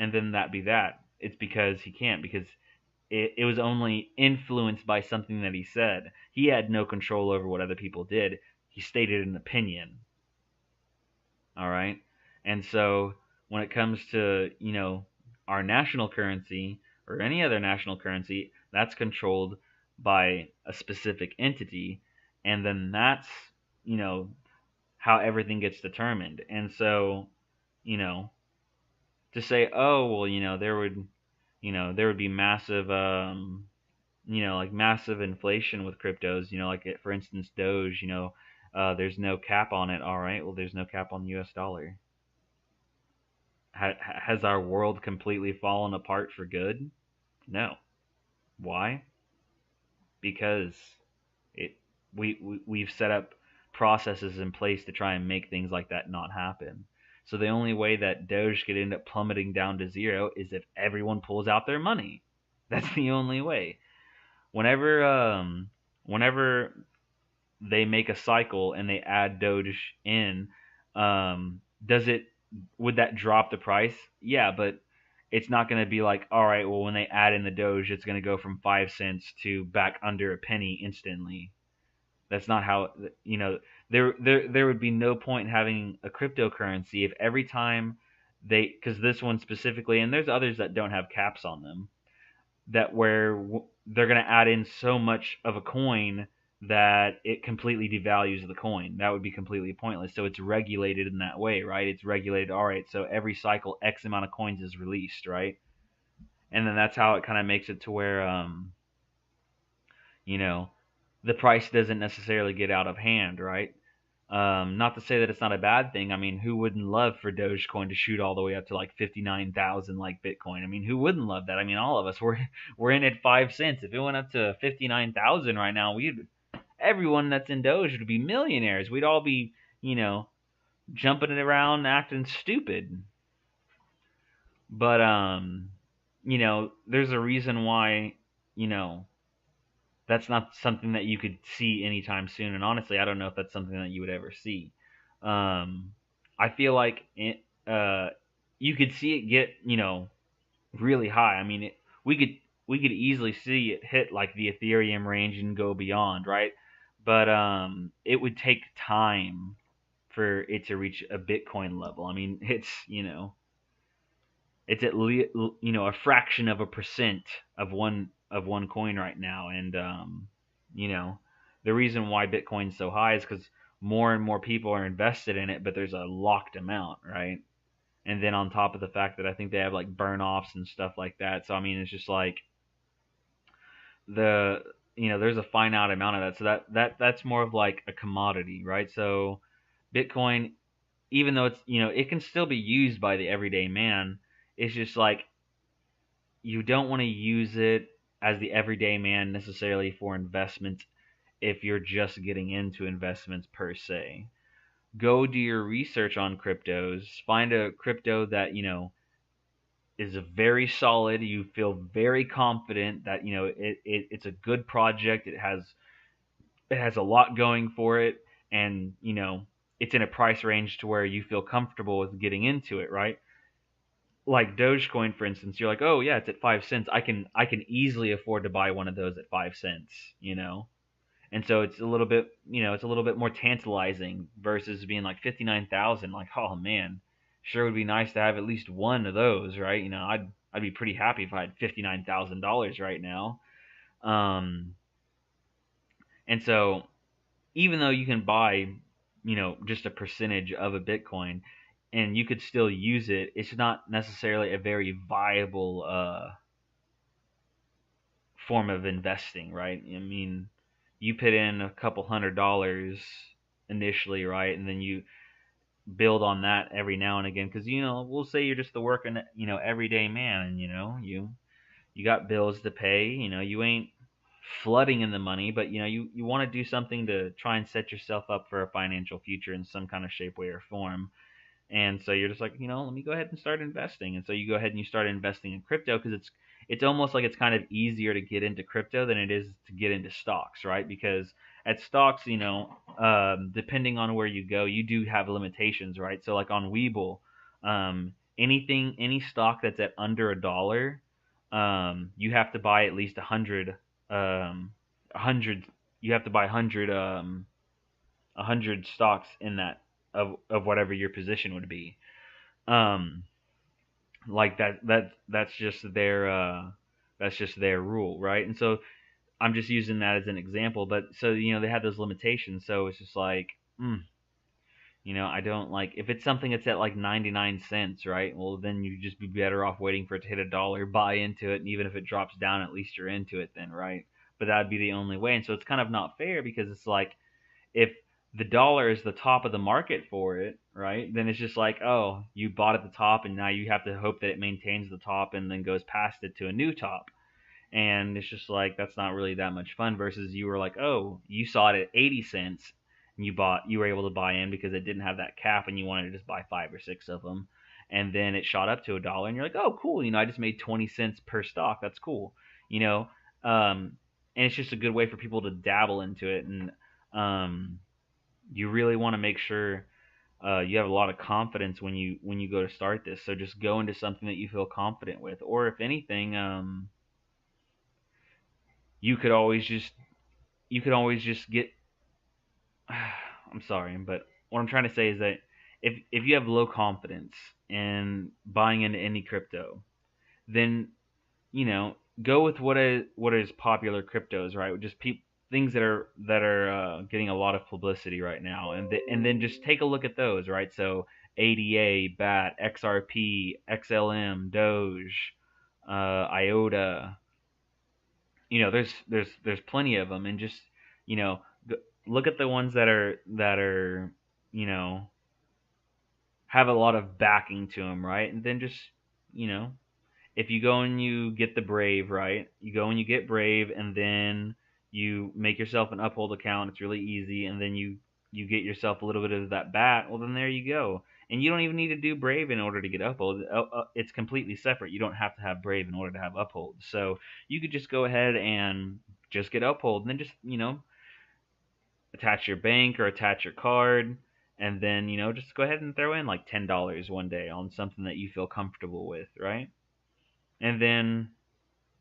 And then that be that. It's because he can't, because it was only influenced by something that he said. He had no control over what other people did. He stated an opinion. All right. And so when it comes to, our national currency or any other national currency, that's controlled by a specific entity. And then that's, how everything gets determined. And so, to say, oh, well, there would be massive, like massive inflation with cryptos, like for instance, Doge, there's no cap on it. All right. Well, there's no cap on the US dollar. Has our world completely fallen apart for good? No. Why? Because we've set up processes in place to try and make things like that not happen. So the only way that Doge could end up plummeting down to zero is if everyone pulls out their money. That's the only way. Whenever they make a cycle and they add Doge in, would that drop the price? Yeah, but it's not going to be like, all right, well, when they add in the Doge, it's going to go from 5 cents to back under a penny instantly. That's not how, there would be no point in having a cryptocurrency if every time because this one specifically, and there's others that don't have caps on them, that where they're going to add in so much of a coin that it completely devalues the coin. That would be completely pointless. So it's regulated in that way, right? It's regulated, all right, so every cycle X amount of coins is released, right? And then that's how it kind of makes it to where, the price doesn't necessarily get out of hand, right? Not to say that it's not a bad thing. I mean, who wouldn't love for Dogecoin to shoot all the way up to like 59,000 like Bitcoin? I mean, who wouldn't love that? I mean, all of us, we're in at 5 cents. If it went up to 59,000 right now, everyone that's in Doge would be millionaires. We'd all be, jumping it around, acting stupid. But there's a reason why, that's not something that you could see anytime soon. And honestly, I don't know if that's something that you would ever see. I feel like you could see it get, really high. I mean, we could easily see it hit like the Ethereum range and go beyond, right? But it would take time for it to reach a Bitcoin level. I mean, it's at least, a fraction of a percent of one coin right now. And the reason why Bitcoin's so high is because more and more people are invested in it, but there's a locked amount, right? And then on top of the fact that I think they have like burn offs and stuff like that. So I mean, it's just like there's a finite amount of that. So that's more of like a commodity, right? So Bitcoin, even though it's, it can still be used by the everyday man, it's just like you don't want to use it as the everyday man necessarily for investments if you're just getting into investments per se. Go do your research on cryptos. Find a crypto that, is very solid. You feel very confident that, it's a good project. It has a lot going for it, and, it's in a price range to where you feel comfortable with getting into it, right? Like Dogecoin, for instance, you're like, oh yeah, it's at 5 cents. I can easily afford to buy one of those at 5 cents, And so it's a little bit, it's a little bit more tantalizing versus being like 59,000. Like, oh man, sure would be nice to have at least one of those, right? I'd be pretty happy if I had $59,000 right now. Um, and so even though you can buy, just a percentage of a Bitcoin, and you could still use it, it's not necessarily a very viable form of investing, right? I mean, you put in a couple $100 initially, right, and then you build on that every now and again, because we'll say you're just the working, everyday man, and you got bills to pay, you ain't flooding in the money, but you want to do something to try and set yourself up for a financial future in some kind of shape, way, or form. And so you're just like, let me go ahead and start investing. And so you go ahead and you start investing in crypto, because it's almost like it's kind of easier to get into crypto than it is to get into stocks, right? Because at stocks, depending on where you go, you do have limitations, right? So like on Webull, any stock that's at under $1, you have to buy at least 100, a hundred. You have to buy 100 stocks in that, of whatever your position would be. Um, like that's just their rule, right? And so I'm just using that as an example, but so they have those limitations. So it's just like, I don't like, if it's something that's at like 99 cents, right? Well, then you just be better off waiting for it to hit $1, buy into it, and even if it drops down, at least you're into it then, right? But that would be the only way. And so it's kind of not fair, because it's like, if the dollar is the top of the market for it, right? Then it's just like, oh, you bought at the top, and now you have to hope that it maintains the top and then goes past it to a new top. And it's just like, that's not really that much fun. Versus you were like, oh, you saw it at 80 cents, and you were able to buy in because it didn't have that cap, and you wanted to just buy 5 or 6 of them. And then it shot up to $1, and you're like, oh, cool, I just made 20 cents per stock. That's cool, you know. And it's just a good way for people to dabble into it. And you really want to make sure you have a lot of confidence when you go to start this. So just go into something that you feel confident with, or if anything, you could always just get. I'm sorry, but what I'm trying to say is that if you have low confidence in buying into any crypto, then go with what is popular cryptos, right? Just things that are getting a lot of publicity right now, and then just take a look at those, right? So ADA, BAT, XRP, XLM, Doge, IOTA. There's plenty of them, and just you know look at the ones that are you know have a lot of backing to them, right? And then just you know if you go and you get the Brave, right? You go and you get Brave, and then you make yourself an Uphold account. It's really easy, and then you get yourself a little bit of that BAT. Well, then there you go. And you don't even need to do Brave in order to get Uphold. It's completely separate. You don't have to have Brave in order to have Uphold. So you could just go ahead and just get Uphold, and then just attach your bank or attach your card, and then just go ahead and throw in like $10 one day on something that you feel comfortable with, right? And then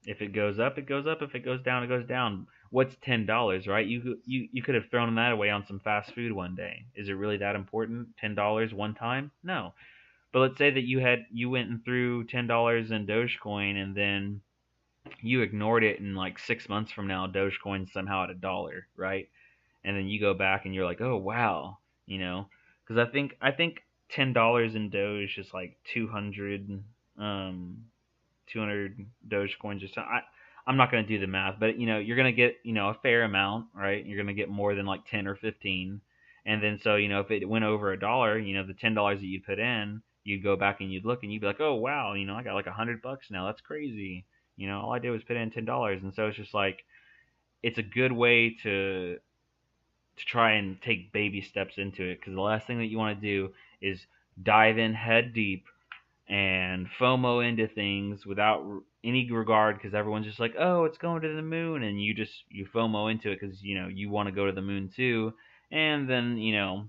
if it goes up, it goes up. If it goes down, it goes down. What's $10, right? You could have thrown that away on some fast food one day. Is it really that important? $10 one time? No. But let's say that you went and threw $10 in Dogecoin, and then you ignored it, and like 6 months from now, Dogecoin's somehow at $1, right? And then you go back and you're like, oh wow, because I think $10 in Doge is like 200 Dogecoins or something. I'm not going to do the math, but you're going to get a fair amount, right? You're going to get more than like 10 or 15, and then so if it went over $1, the $10 that you put in, you'd go back and you'd look and you'd be like, oh wow, I got like $100 now. That's crazy. All I did was put in $10, and so it's just like it's a good way to try and take baby steps into it, because the last thing that you want to do is dive in head deep and FOMO into things without any regard, because everyone's just like, oh, it's going to the moon, and you FOMO into it because you want to go to the moon too, and then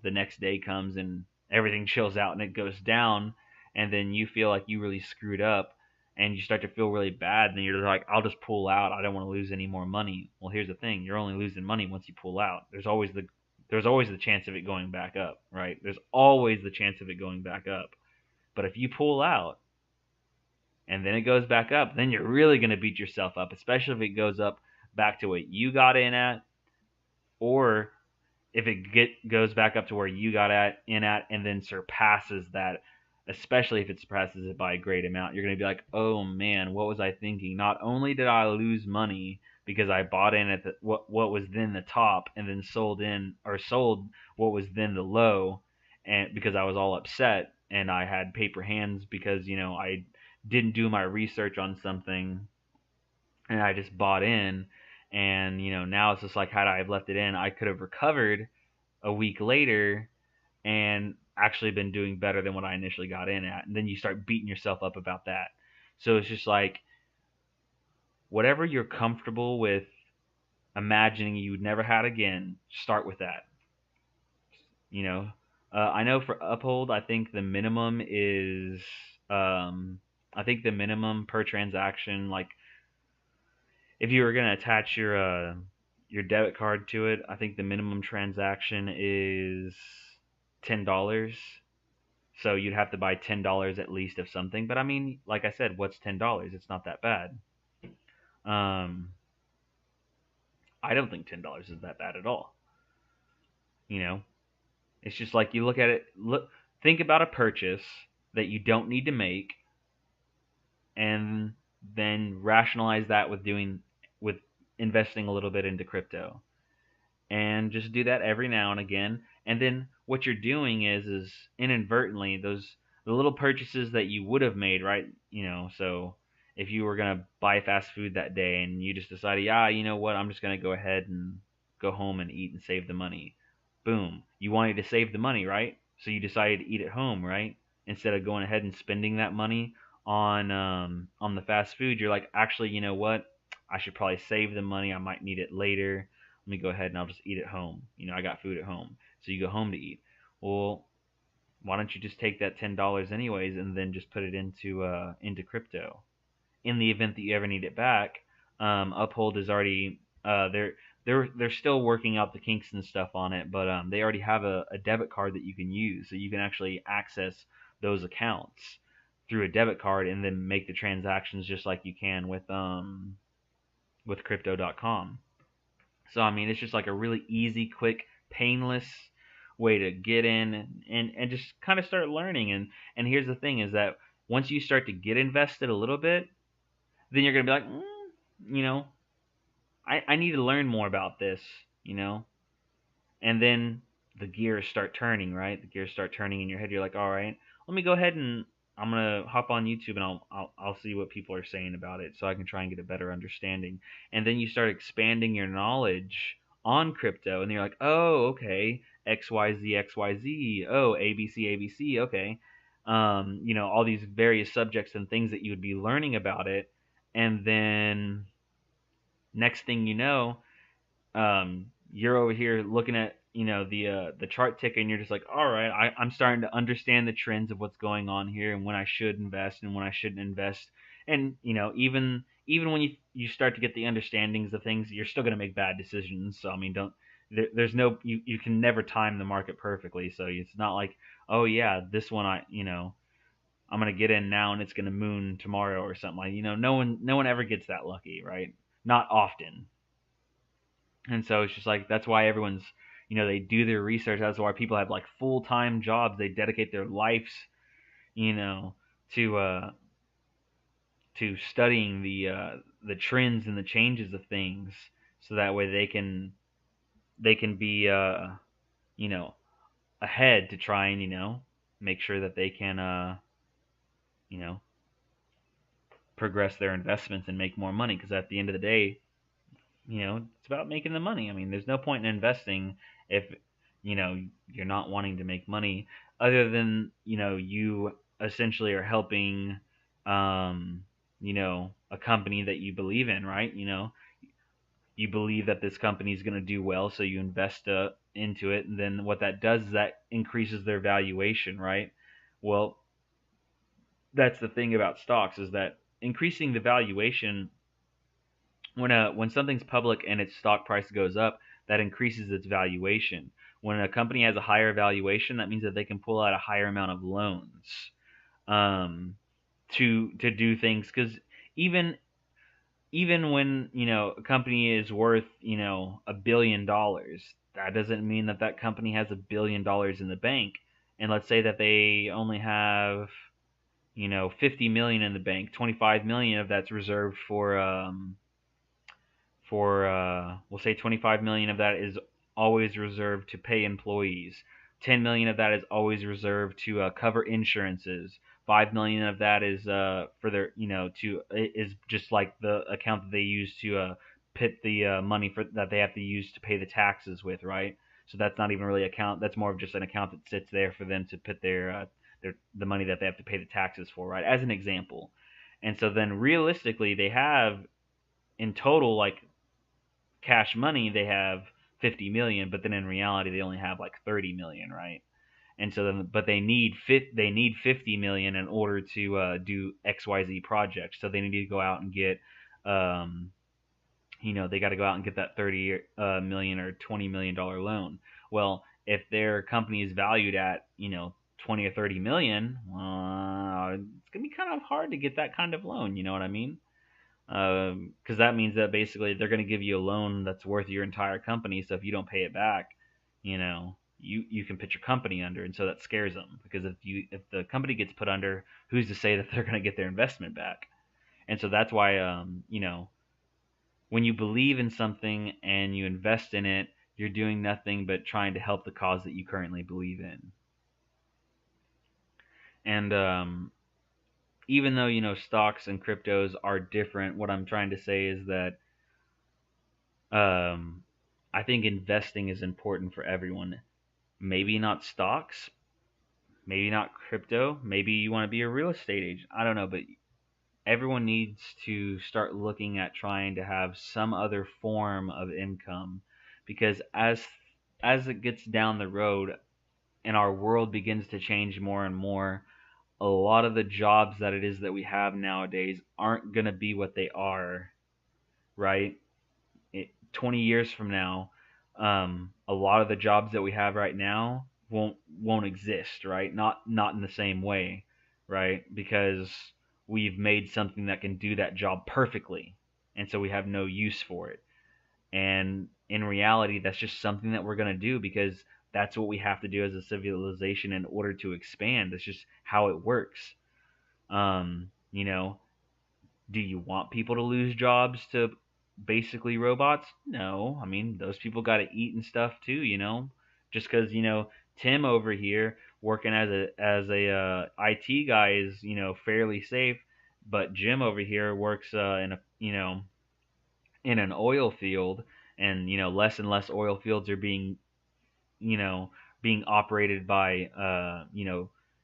the next day comes and everything chills out and it goes down, and then you feel like you really screwed up, and you start to feel really bad, and then you're like, I'll just pull out. I don't want to lose any more money. Well, here's the thing: you're only losing money once you pull out. There's always the chance of it going back up, right? There's always the chance of it going back up. But if you pull out, and then it goes back up, then you're really going to beat yourself up, especially if it goes up back to what you got in at, or if it goes back up to where you got in at and then surpasses that, especially if it surpasses it by a great amount, you're going to be like, oh man, what was I thinking? Not only did I lose money because I bought in at what was then the top and then sold what was then the low, and because I was all upset and I had paper hands because I didn't do my research on something and I just bought in. And now it's just like, had I have left it in, I could have recovered a week later and actually been doing better than what I initially got in at. And then you start beating yourself up about that. So it's just like, whatever you're comfortable with imagining you would never had again, start with that. I know for Uphold, I think the minimum is, I think the minimum per transaction, like if you were gonna attach your debit card to it, I think the minimum transaction is $10. So you'd have to buy $10 at least of something. But I mean, like I said, what's $10? It's not that bad. I don't think $10 is that bad at all. It's just like you look at it. Think about a purchase that you don't need to make, and then rationalize that with investing a little bit into crypto, and just do that every now and again. And then what you're doing is inadvertently the little purchases that you would have made, right? So if you were gonna buy fast food that day and you just decided, yeah, you know what, I'm just gonna go ahead and go home and eat and save the money. Boom, you wanted to save the money, right? So you decided to eat at home, right? Instead of going ahead and spending that money on the fast food, you're like, actually, you know what? I should probably save the money. I might need it later. Let me go ahead and I'll just eat at home. I got food at home. So you go home to eat. Well, why don't you just take that $10 anyways and then just put it into crypto? In the event that you ever need it back, Uphold is already they're still working out the kinks and stuff on it, but they already have a debit card that you can use, so you can actually access those accounts through a debit card and then make the transactions just like you can with crypto.com. So I mean, it's just like a really easy, quick, painless way to get in and just kind of start learning. And here's the thing is that once you start to get invested a little bit, then you're gonna be like, I need to learn more about this, and then the gears start turning, right? The gears start turning in your head. You're like, all right, let me go ahead and I'm gonna hop on YouTube and I'll see what people are saying about it, so I can try and get a better understanding. And then you start expanding your knowledge on crypto, and you're like, oh, okay, XYZ, XYZ, oh, ABC, ABC, okay, all these various subjects and things that you would be learning about it, and then next thing you know, you're over here looking at the chart ticker, and you're just like, all right, I'm starting to understand the trends of what's going on here, and when I should invest and when I shouldn't invest. And even when you start to get the understandings of things, you're still going to make bad decisions. So I mean, there's no you can never time the market perfectly. So it's not like, oh yeah, this one I'm gonna get in now and it's gonna moon tomorrow or something. Like, no one ever gets that lucky, right? Not often. And so it's just like, that's why everyone's, they do their research. That's why people have like full-time jobs. They dedicate their lives, to studying the trends and the changes of things, so that way they can be ahead to try and make sure that they can you know progress their investments and make more money. Because at the end of the day, it's about making the money. I mean, there's no point in investing if you're not wanting to make money, other than you essentially are helping a company that you believe in, right? You believe that this company is going to do well, so you invest into it, and then what that does is that increases their valuation, right? Well, that's the thing about stocks, is that increasing the valuation, when something's public and its stock price goes up, that increases its valuation. When a company has a higher valuation, that means that they can pull out a higher amount of loans. to do things, because even even when a company is worth $1 billion, that doesn't mean that that company has $1 billion in the bank. And let's say that they only have 50 million in the bank. 25 million of that's reserved for we'll say 25 million of that is always reserved to pay employees. 10 million of that is always reserved to cover insurances. 5 million of that is for their to is just like the account that they use to put the money for that they have to use to pay the taxes with, right? So that's not even really account. That's more of just an account that sits there for them to put their the money that they have to pay the taxes for, right? As an example. And so then realistically, they have in total, like, cash money, they have 50 million, but then in reality they only have like 30 million, right? And so then, but they need 50 million in order to do XYZ projects. So they need to go out and get um, they got to go out and get that 30 million or $20 million loan. Well, if their company is valued at 20 or 30 million, it's gonna be kind of hard to get that kind of loan. You know what I mean? Because that means that basically they're going to give you a loan that's worth your entire company. So if you don't pay it back, you can put your company under, and so that scares them, because if the company gets put under, who's to say that they're going to get their investment back? And so that's why when you believe in something and you invest in it, you're doing nothing but trying to help the cause that you currently believe in. And even though stocks and cryptos are different, what I'm trying to say is that I think investing is important for everyone. Maybe not stocks, maybe not crypto, maybe you want to be a real estate agent. I don't know, but everyone needs to start looking at trying to have some other form of income, because as it gets down the road and our world begins to change more and more, a lot of the jobs that it is that we have nowadays aren't going to be what they are, right? 20 years from now, a lot of the jobs that we have right now won't exist, right? Not in the same way, right? Because we've made something that can do that job perfectly, and so we have no use for it. And in reality, that's just something that we're going to do because that's what we have to do as a civilization in order to expand. That's just how it works. Um, you know, do you want people to lose jobs to basically robots? No. I mean, those people got to eat and stuff too. Just because Tim over here working as a IT guy is fairly safe, but Jim over here works in a in an oil field, and less and less oil fields are you know being operated by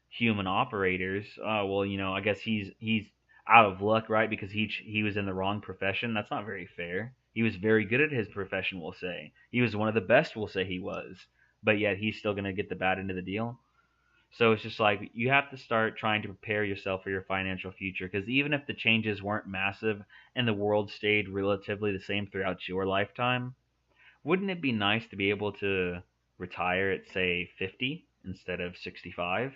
human operators. Well, I guess he's out of luck, right? Because he was in the wrong profession. That's not very fair. He was very good at his profession, we'll say. He was one of the best, we'll say he was. But yet he's still going to get the bad end of the deal. So it's just like you have to start trying to prepare yourself for your financial future, because even if the changes weren't massive and the world stayed relatively the same throughout your lifetime, wouldn't it be nice to be able to retire at, say, 50 instead of 65,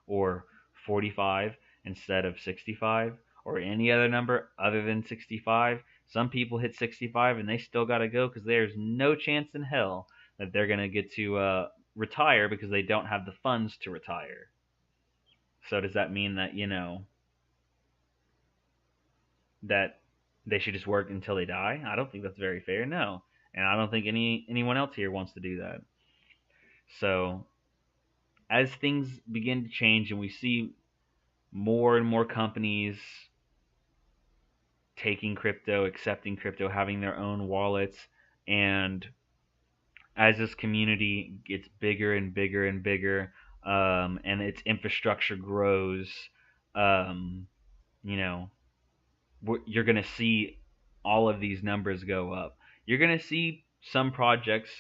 or 45 instead of 65, or any other number other than 65? Some people hit 65 and they still got to go because there's no chance in hell that they're going to get to retire because they don't have the funds to retire. So does that mean that, that they should just work until they die? I don't think that's very fair. No. And I don't think anyone else here wants to do that. So as things begin to change and we see more and more companies taking crypto, accepting crypto, having their own wallets, and as this community gets bigger and bigger and bigger, and its infrastructure grows, um, you know, you're going to see all of these numbers go up. You're going to see some projects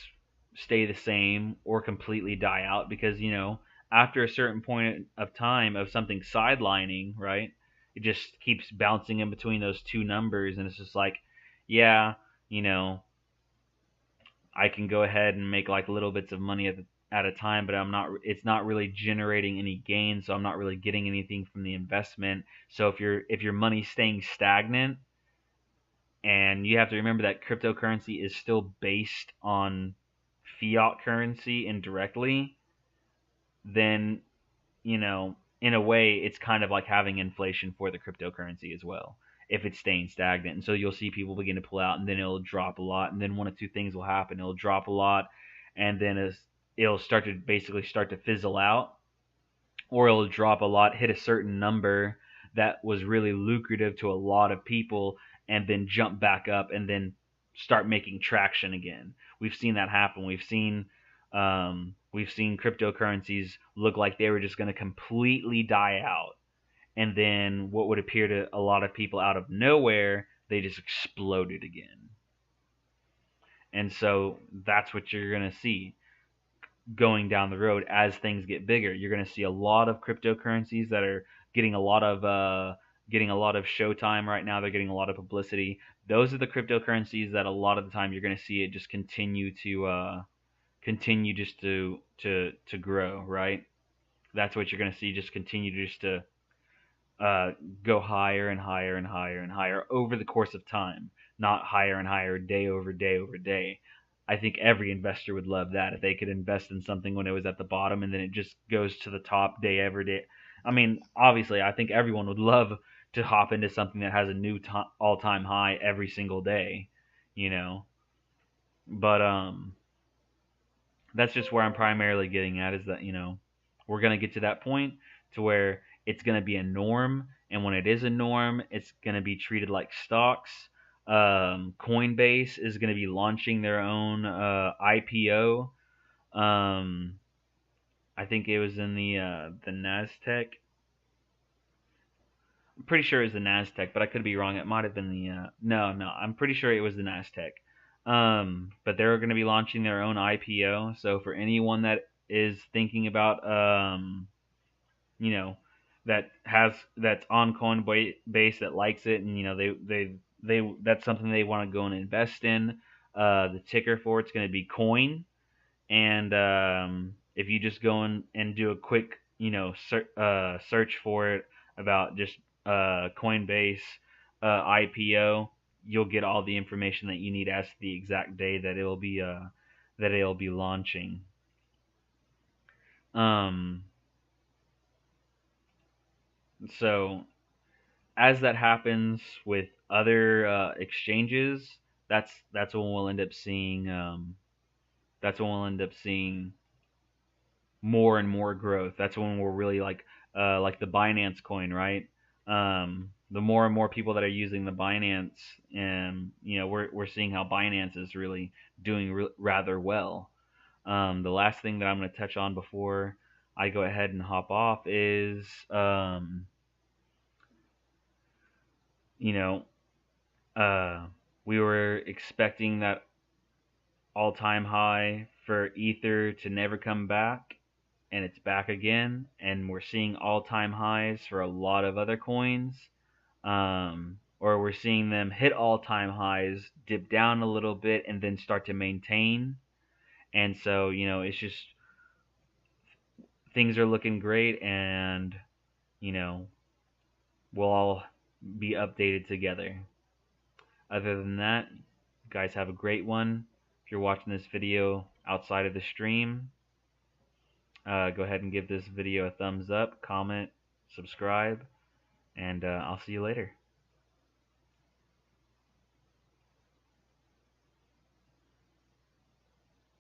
stay the same or completely die out because, after a certain point of time of something sidelining, right, it just keeps bouncing in between those two numbers. And it's just like, yeah, I can go ahead and make like little bits of money at a time, but it's not really generating any gain, so I'm not really getting anything from the investment. So if your money's staying stagnant, and you have to remember that cryptocurrency is still based on fiat currency indirectly, then, in a way, it's kind of like having inflation for the cryptocurrency as well, if it's staying stagnant. And so you'll see people begin to pull out, and then it'll drop a lot, and then one of two things will happen: it'll drop a lot, and then it'll start to fizzle out, or it'll drop a lot, hit a certain number that was really lucrative to a lot of people, and then jump back up, and then start making traction again. We've seen that happen. We've seen cryptocurrencies look like they were just going to completely die out, and then what would appear to a lot of people out of nowhere, they just exploded again. And so that's what you're going to see going down the road as things get bigger. You're going to see a lot of cryptocurrencies that are getting a lot of showtime right now. They're getting a lot of publicity. Those are the cryptocurrencies that a lot of the time you're going to see it just continue just to grow, right? That's what you're going to see, just continue just to go higher and higher and higher and higher over the course of time, not higher and higher day over day over day. I think every investor would love that, if they could invest in something when it was at the bottom and then it just goes to the top day every day. I mean, obviously, I think everyone would love to hop into something that has a new all-time high every single day, you know. But that's just where I'm primarily getting at, is that, we're going to get to that point to where it's going to be a norm, and when it is a norm, it's going to be treated like stocks. Coinbase is going to be launching their own IPO. I think it was in the Nasdaq. I'm pretty sure it was the Nasdaq, but I could be wrong. It might have been the no. I'm pretty sure it was the Nasdaq. But they're going to be launching their own IPO. So for anyone that is thinking about you know, that's on Coinbase, that likes it, and they that's something they want to go and invest in. The ticker for it's going to be Coin, and if you just go in and do a quick search for it about just Coinbase IPO, you'll get all the information that you need as to the exact day that it'll be launching. So as that happens with other exchanges, that's when we'll end up seeing more and more growth. That's when we're really like the Binance coin, right? The more and more people that are using the Binance, and we're seeing how Binance is really doing rather well. The last thing that I'm going to touch on before I go ahead and hop off is you know we were expecting that all-time high for Ether to never come back, and it's back again, and we're seeing all-time highs for a lot of other coins, or we're seeing them hit all-time highs, dip down a little bit, and then start to maintain. And so it's just, things are looking great, and we'll all be updated together. Other than that, you guys have a great one. If you're watching this video outside of the stream, go ahead and give this video a thumbs up, comment, subscribe, and I'll see you later.